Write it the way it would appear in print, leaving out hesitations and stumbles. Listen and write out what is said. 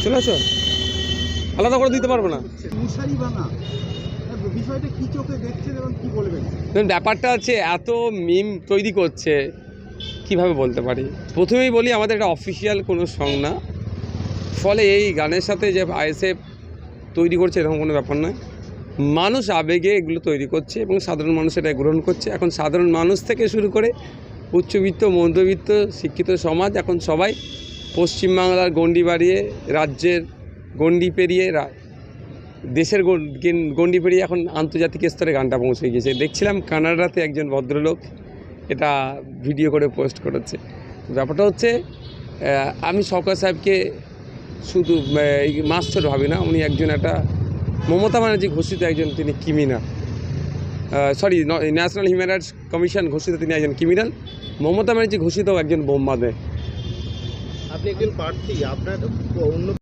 চলে আসো, আলাদা করে দিতে পারবো না। মশারি বানা বিষয়টা কি চোখে দেখছেন এবং কি বলবেন? ব্যাপারটা হচ্ছে এত মিম তৈরি করছে, কিভাবে বলতে পারি। প্রথমেই বলি আমাদের এটা অফিসিয়াল কোনো সং না, ফলে এই গানের সাথে যে আইএসএফ তৈরি করছে এরকম কোনো ব্যাপার নয়। মানুষ আবেগে এগুলো তৈরি করছে এবং সাধারণ মানুষ এটা গ্রহণ করছে। এখন সাধারণ মানুষ থেকে শুরু করে উচ্চবিত্ত, মধ্যবিত্ত, শিক্ষিত সমাজ এখন সবাই পশ্চিমবাংলার গণ্ডি বাড়িয়ে, রাজ্যের গণ্ডি পেরিয়ে, দেশের গণ্ডি পেরিয়ে এখন আন্তর্জাতিক স্তরে গানটা পৌঁছে গিয়েছে। দেখছিলাম কানাডাতে একজন ভদ্রলোক এটা ভিডিও করে পোস্ট করেছে। ব্যাপারটা হচ্ছে আমি সরকার সাহেবকে শুধু মাস্টার ভাবি না, উনি একজন একটা মমতা ব্যানার্জি ঘোষিত একজন, তিনি criminal, national human rights commission ঘোষিত তিনি একজন ক্রিমিনাল, মমতা ব্যানার্জি ঘোষিত একজন বোমা দেয়। আপনি একজন প্রার্থী, আপনার অন্য